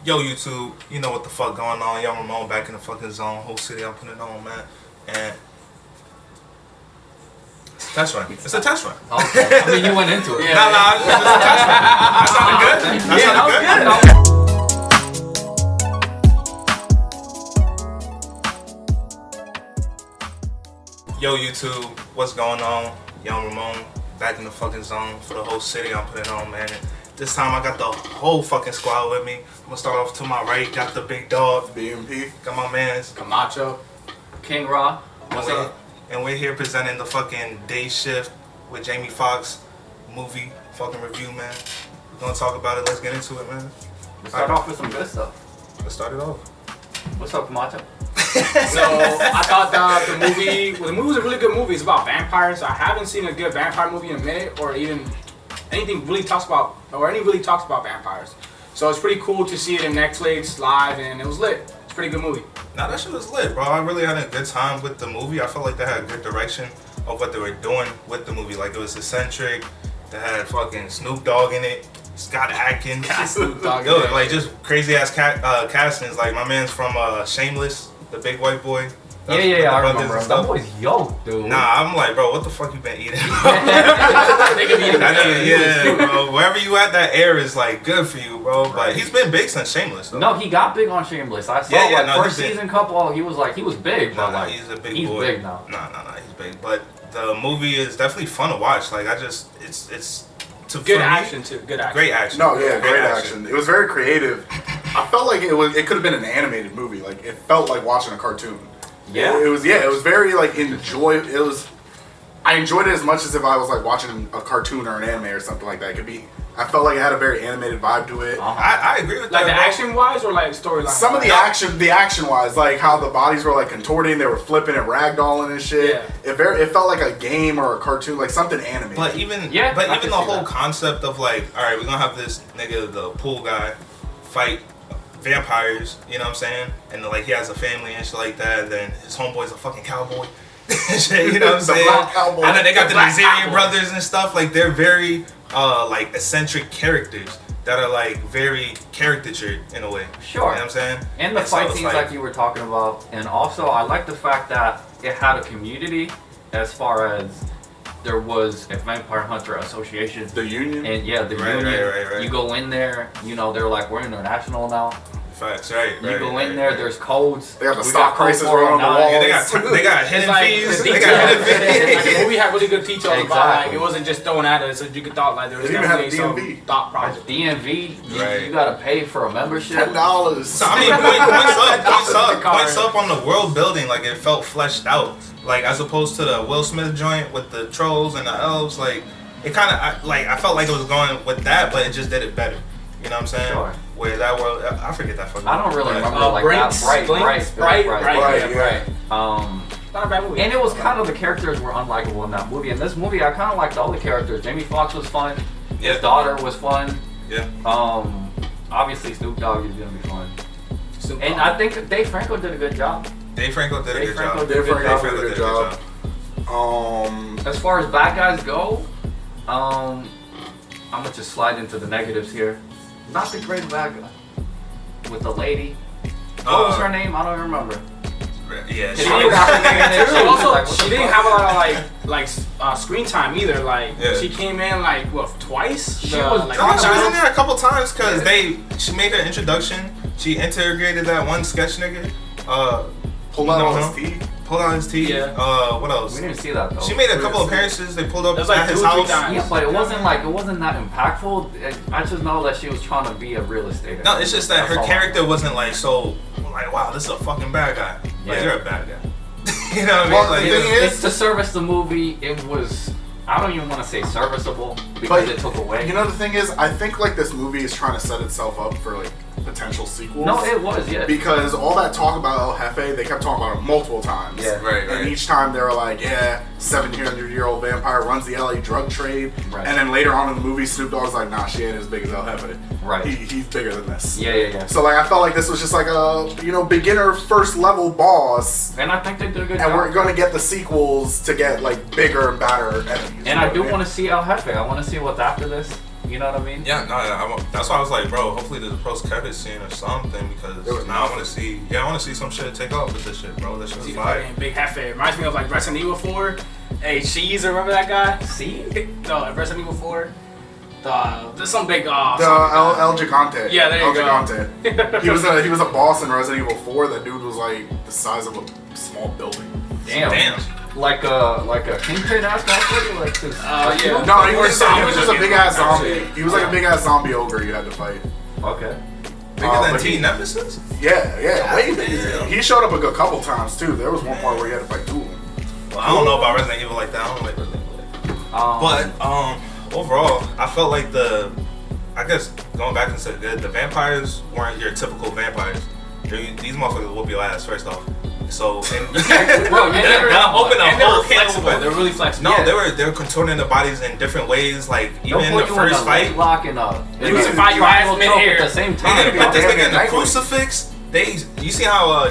Yo, YouTube, you know what the fuck going on. Young Ramon back in the fucking zone. Whole city, I'm putting it on, man. And it's a test run. It's a test run. Okay. I mean, you went into it. Yeah, nah, it's just a test run. That sounded good. That sounded good. Yo, YouTube, what's going on? Young Ramon back in the fucking zone for the whole city. I'm putting it on, man. This time I got the whole fucking squad with me. I'm gonna start off to my right. Got the big dog, BMP. got my mans. Camacho, King Raw. What's up? And we're here presenting the fucking Day Shift with Jamie Foxx movie fucking review, man. We're gonna talk about it. Let's get into it, man. Let's start off with some good stuff. Let's start it off. What's up, Camacho? So I thought the movie was a really good movie. It's about vampires. I haven't seen a good vampire movie in a minute, or even anything really talks about vampires. So it's pretty cool to see it in Netflix live, and it was lit. It's a pretty good movie. Nah, that shit was lit, bro. I really had a good time with the movie. I felt like they had a good direction of what they were doing with the movie. Like, it was eccentric. They had fucking Snoop Dogg in it. Scott Adkins. Snoop Dogg. Yo, like, just crazy ass castings. Like, my man's from Shameless, the big white boy. Yeah, With the I brothers remember and him. That stuff. boy's yoked, dude. Nah, I'm like, bro, what the fuck you been eating? They could be Yeah, bro. Wherever you at, that air is like good for you, bro. But he's been big since Shameless, though. No, he got big on Shameless. I saw first season couple. He was big, but like he's a big he's boy. big now. Nah, he's big. But the movie is definitely fun to watch. Like, it's Good action too. Good action. Great action. No, yeah, great action. It was very creative. I felt like it could have been an animated movie. Like, it felt like watching a cartoon. Yeah. It was very like I enjoyed it as much as if I was like watching a cartoon or an anime or something like that. I felt like it had a very animated vibe to it. I agree with Like that. the bro. action wise, or like storyline. Some of the action wise, like how the bodies were like contorting, they were flipping and ragdolling and shit. Yeah. It felt like a game or a cartoon, like something animated. But even I the can see whole that. concept of like, all right, we're gonna have this nigga, the pool guy, fight vampires. You know what I'm saying? And like he has a family and shit like that. And then his homeboy's a fucking cowboy. Shit, you know what I'm The saying? black cowboy. And then they got the Black Nazarian cowboy. brothers and stuff. Like, they're very like eccentric characters that are like very caricatured in a way. Sure. You know what I'm saying? And the so fight it's scenes like you were talking about, and also I like the fact that it had a community as far as there was a Vampire Hunter Association. the Union. And yeah, the Right, union. right. You go in there, you know, they're like, we're international now. Facts, right? You go in there, there's codes. They got the We stock code prices right on the 409. wall. Yeah, they got It's hidden like fees. the They detail. got hidden fees. Like, the movie had really good details about Exactly. like it wasn't just thrown at us. So you could thought like there was It even had definitely a some DMV. thought process. DMV, Right. you gotta pay for a membership. $10. So I mean, points up on the world building. Like, it felt fleshed out. Like, as opposed to the Will Smith joint with the trolls and the elves. Like, it kind of I felt like it was going with that, but it just did it better. You know what I'm saying? Sure. Where that world, I forget that fucking. I don't really remember like Brinks, that. Blinks, Right. yeah. Not a bad movie. And it was kind of the characters were unlikable in that movie. In this movie, I kind of liked all the characters. Jamie Foxx was fun. Yeah. His daughter was fun. Yeah. Obviously Snoop Dogg is gonna be fun. Snoop And Dogg. I think Dave Franco did a good job. Dave Franco did a Dave good Franco job. did a good Dave job. Franco did a good job. As far as bad guys go, I'm gonna just slide into the negatives here. Not the great bad guy. With the lady. What was her name? I don't remember. Yeah. She She, didn't have her name in there. She She was also like, what she the didn't fuck? have a lot of screen time either. Like Yeah. she came in like what twice. She was like, no, she was in there a couple times because she made her introduction. She integrated that one sketch nigga. Pulled out No, all no. his teeth. Pulled out his teeth. Yeah. What else? We didn't see that though. She made a couple appearances. They pulled up It was like at his 2 or 3 house. times. Yeah, but it wasn't that impactful. I just know that she was trying to be a real estate. No, it's just that That's her all. character wasn't like so like, wow, this is a fucking bad guy. Like, Yeah. you're a bad guy. You know what I Well, mean? Like, the thing It's to service the movie. It was. I don't even want to say serviceable because But it took away. You know, the thing is, I think like this movie is trying to set itself up for like potential sequels. no, it was. Yeah. Because all that talk about El Jefe, they kept talking about it multiple times. Yeah. Right, And each time they were like, yeah, 700-year-old vampire runs the LA drug trade. Right. And then later on in the movie, Snoop Dogg's like, nah, she ain't as big as El Jefe. Right. He's bigger than this. Yeah. So like, I felt like this was just like a, beginner first level boss. And I think they did a good And job. we're gonna get the sequels to get like bigger and badder enemies. And I do want to see El Jefe. I want to see what's after this. You know what I mean? Yeah, no, that's why I was like, bro, hopefully there's a post-credit scene or something because There was now I want to see, I want to see some shit take off with this shit, bro. That shit's See the fire. fucking Big Hefe. Reminds me of like Resident Evil 4. Hey, Cheese, remember that guy? See? No, Resident Evil 4. There's some big. The El Gigante. Yeah, there you El go. Gigante. he was a boss in Resident Evil 4. That dude was like the size of a small building. Damn. Like a Kingpin ass monster? Like this. Yeah. No, he was Zombie. just a big ass zombie. Actually. He was like a big ass zombie ogre you had to fight. Okay. Bigger than but T he- Nemesis? Yeah, way bigger. damn. He showed up a good couple times too. There was one part where you had to fight 2 of them. Well, I don't know about Resident Evil like that. I don't like Resident Evil like that. But overall, I felt like I guess going back into the vampires weren't your typical vampires. These motherfuckers whoop your ass first off. So and Bro, you never open a and they whole were can of flexible. worms. They're really flexible. No, Yeah. they were contorting their bodies in different ways. Like even They'll in the put you in first a fight, leg lock and You can fight your ass triangle choke mid-air. at the same they time. put this Damn, nigga in the Nightwing. crucifix. You see how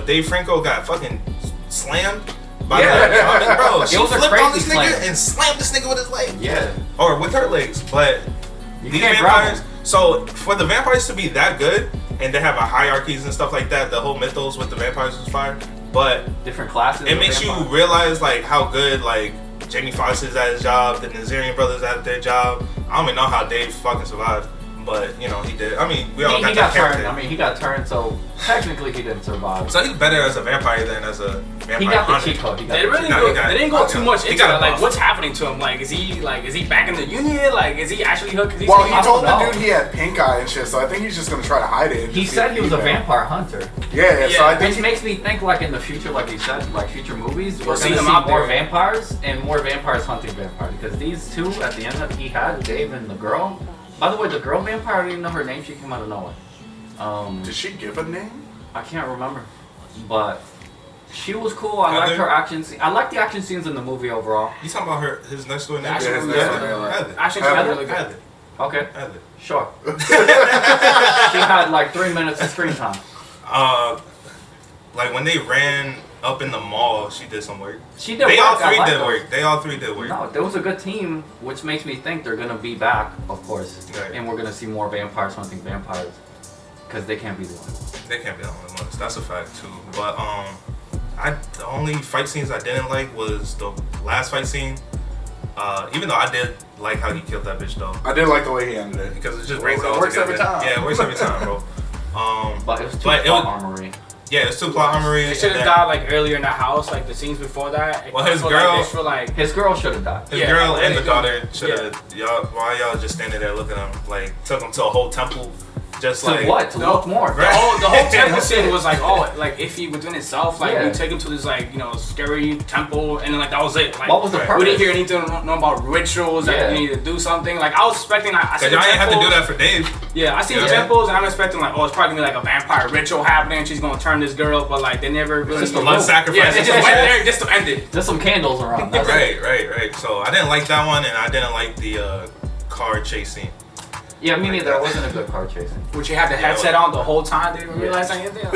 Dave Franco got fucking slammed by Yeah. the zombie? Bro, she It was a flipped on crazy this nigga slam. and slammed this nigga with his leg. Yeah. Or with her legs. But You these can't grab vampires, them. so for the vampires to be that good and they have a hierarchies and stuff like that, the whole mythos with the vampires was fire. But Different classes. it of makes you vampires. realize like how good like Jamie Foxx is at his job, the Nazarian brothers at their job. I don't even know how Dave fucking survived, but you know he did. I mean, we all He got got that character. turned. I mean, he got turned, so technically he didn't survive. So he's better as a vampire than as a vampire He got the hunter. cheat code. He got They the really cheat No, code. he got- they didn't go too much he into got it. a Like, buff. what's happening to him? Like, is he back in the Union? Like, is he actually hooked? Well, he I told don't the know. dude he had pink eye and shit, so I think he's just gonna try to hide it. and He just said get he was a feedback. vampire hunter, Yeah, so I think which makes me think like in the future, like you said, like future movies, we're We'll see gonna them see out more there. vampires and more vampires hunting vampires because these two at the end that he had, Dave and the girl. By the way, the girl vampire, I don't even know her name. She came out of nowhere. Did she give a name? I can't remember, but she was cool. I liked Heather? her action scene. I liked the action scenes in the movie overall. You talking about his next door neighbor? Actually, Yeah, his really next good. door neighbor. Heather. Actually, Heather? really good. Heather. Okay, Heather. sure. She had like 3 minutes of screen time. Like when they ran up in the mall, she did some work. She did They work. all I three liked did her. work. They all three did work. No, there was a good team, which makes me think they're gonna be back, of course, Right. and we're gonna see more vampires hunting vampires, because they can't be the one. They can't be the only ones. That's a fact too. But the only fight scenes I didn't like was the last fight scene. Even though I did like how he killed that bitch though, I did like the way he ended it. because it just It brings it all works together. every time. Yeah, it works every time, bro. But it was too But it plot was- armory. Yeah, it's two plot armory. They should and have then died like earlier in the house, like the scenes before that. Well, his I feel girl- Like, they feel like His girl should have died. His Yeah, girl like, and the they- daughter should have. Y'all, why y'all just standing there looking at him? Like took him to a whole temple, just To like what? To No. look more. Right. the whole temple scene was like like iffy within itself. Like Yeah. we take him to this like scary temple, and then like that was it. Like What was the Right. purpose? we didn't hear anything know about rituals Yeah. that we need to do something. Like I was expecting like I Cause seen y'all the ain't have to do temples. that for Dave. Yeah, I seen the Yeah. temples, and I'm expecting like it's probably gonna be like a vampire ritual happening. She's gonna turn this girl, but like they never really. Just a Blood sacrifice. Yeah, they just went there just to end it. There's some candles around. That's it. Right. So I didn't like that one, and I didn't like the car chase scene. Yeah, me Like neither. that. It wasn't a good car chasing. Which you had the headset on the whole time. Didn't Yeah. realize anything.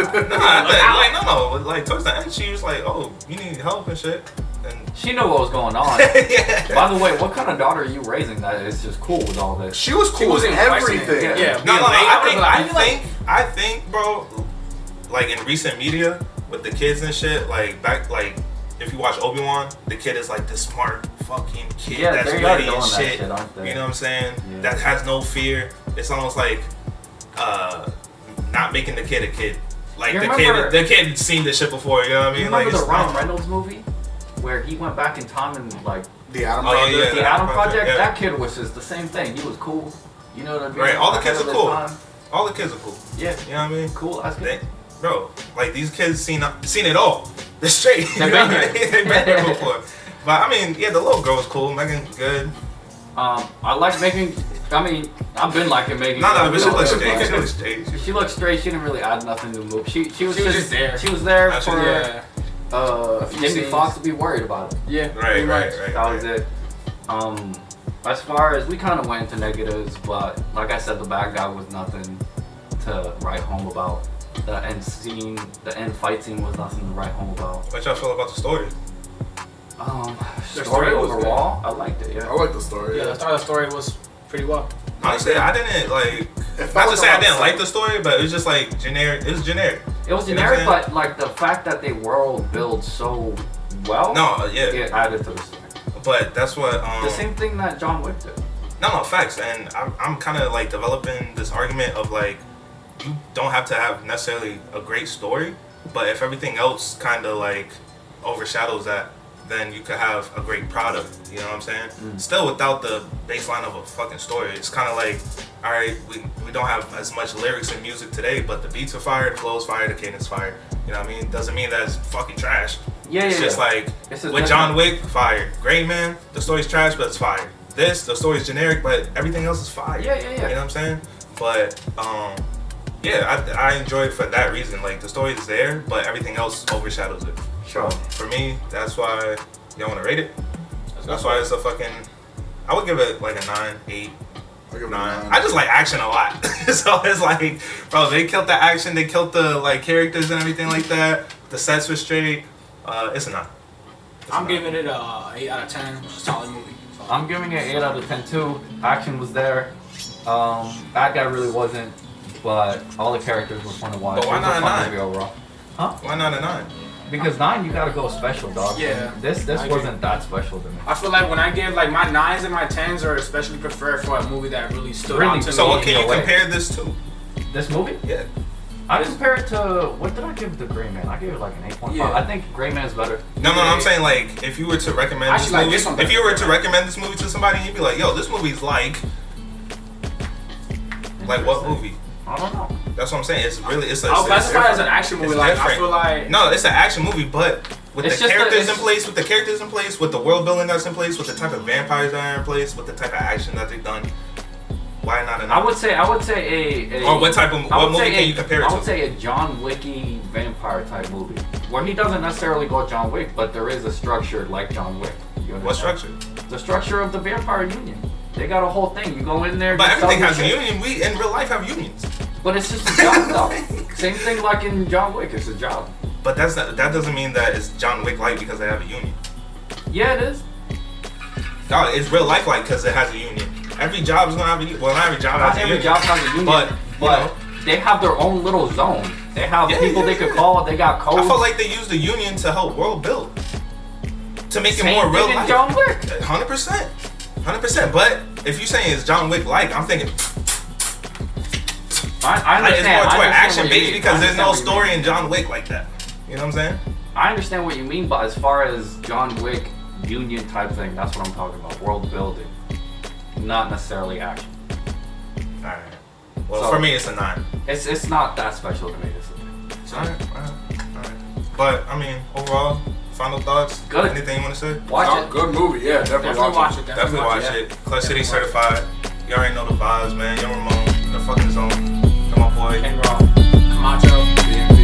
No. Like towards the end, she was like, "Oh, you need help and shit." And She knew what was going on. yeah. By the way, what kind of daughter are you raising that is just cool with all this? She was She cool with wasn't questioning everything. it. Yeah. No, being late, I would've I been like, think, bro, like in recent media with the kids and shit, like back, like if you watch Obi-Wan, the kid is like the smart fucking kid Yeah, that's they are ready doing and that shit. shit, aren't they? You know what I'm saying? Yeah. That has no fear. It's almost like not making the kid a kid. Like You the remember- kid seen this shit before. You know what I mean? You remember like the Ryan Reynolds movie where he went back in time and like The Adam Oh, yeah, Project. yeah. the Adam Project? yeah. That kid was just the same thing. He was cool. You know what I mean? Right, all the Ahead kids of are his cool. time. all the kids are cool. Yeah, You know what I mean? cool. That's They, good. bro, like these kids seen it all. They're straight. They've You know been what I mean? They've been here before. But I mean, yeah, the little girl was cool. Megan good. I like making. I mean, I've been liking Megan. No, but she looks She straight. She looks straight. She looked straight. She didn't really add nothing to the movie. She was just there. She was there Actually, for Yeah. few Jamie scenes. Foxx to be worried about it. Yeah. Right, pretty right, much. right. That was it. As far as we kind of went into negatives, but like I said, the bad guy was nothing to write home about. The end scene, the end fight scene was nothing to write home about. What y'all feel about the story? Story story was overall, I liked it. I Yeah. like the story. Yeah, Yeah. I thought the story was pretty well. Honestly, I didn't like. Not to say I didn't like the story, but it was just like generic. It was generic. It was You know what generic, I'm but like the fact that they world build so well, No, yeah, it added to the story. but that's what. The same thing that John Wick did. No, facts. And I'm kind of like developing this argument of like, you don't have to have necessarily a great story, but if everything else kind of like overshadows that, then you could have a great product. You know what I'm saying? Still without the baseline of a fucking story. It's kind of like, all right, we don't have as much lyrics and music today, but the beats are fire, the flow's fire, the cadence fire. You know what I mean? Doesn't mean that it's fucking trash. It's just like with John Wick, fire. Great Man, the story's trash, but it's fire. The story's generic, but everything else is fire. Yeah. You know what I'm saying? But yeah, I enjoy it for that reason. Like the story is there, but everything else overshadows it. Sure. For me, that's why y'all want to rate it. That's why it's a fucking. I would give it like a 9, 8, I'll give it a 9. 9. I just like action a lot, so it's like, bro, they killed the action, they killed the like characters and everything like that. The sets were straight. It's a 9. I'm giving it a 8 out of 10. It's a solid movie. I'm giving it 8 out of 10 too. Action was there. Bad guy really wasn't, but all the characters were fun to watch. But why It was a not a fun 9? movie overall. Why not a 9? Because 9, you gotta go special, dog. Yeah, This I agree. wasn't that special to me. I feel like when I give like my 9s and my 10s are especially preferred for a movie that really stood Really? out to So me. what can you No way. compare this to? This movie? Yeah. I compare it to, what did I give the Gray Man? I gave it like an 8.5. Yeah. I think Gray Man's better. No, I'm saying like if you were to recommend I this actually like movie, this one if better. you were to recommend this movie to somebody, you'd be like, yo, this movie's like what movie? I don't know. That's what I'm saying. It's really it's a. I'll it's classify it as an different. action movie. It's Like different. I feel like No, it's an action movie, but with It's the just characters a- in place, with the world building that's in place, with the type of vampires that are in place, with the type of action that they've done. Why not an? I would say a Or what type of I what would movie say can you compare it I to? would say a John Wicky vampire type movie, where he doesn't necessarily go John Wick, but there is a structure like John Wick. You What understand? structure? The structure of the vampire union. They got a whole thing. You go in there. But you everything sell has a your shit. union. We in real life have unions. But it's just a job, though. Same thing like in John Wick. It's a job. But that doesn't mean that it's John Wick like because they have a union. Yeah, it is. No, it's real life like because it has a union. Every job is gonna have a union. Well, not every job Not has a every union. job has a union, But, but they have their own little zone. They have Yeah, people yeah, they could yeah. call. They got codes. I felt like they used the union to help world build, to make Same it more real thing in life. John Wick. 100%, 100%. But if you're saying it's John Wick like, I'm thinking I like, it's understand. more toward I understand action what you based mean. because I there's no understand what you story in John Wick like that. You know what I'm saying? I understand what you mean, but as far as John Wick union type thing, that's what I'm talking about. World building, not necessarily action. All right. Well, So- for me, it's a 9. It's not that special to me. This is All right. But I mean, overall, final thoughts. Good. Anything you want to say? watch Oh, it. good movie. Yeah, definitely watch it. Definitely watch it. it. Clutch City certified. You already know the vibes, man. Young Ramon, the fucking zone. Come on, boy. King Rob. Camacho. Yeah.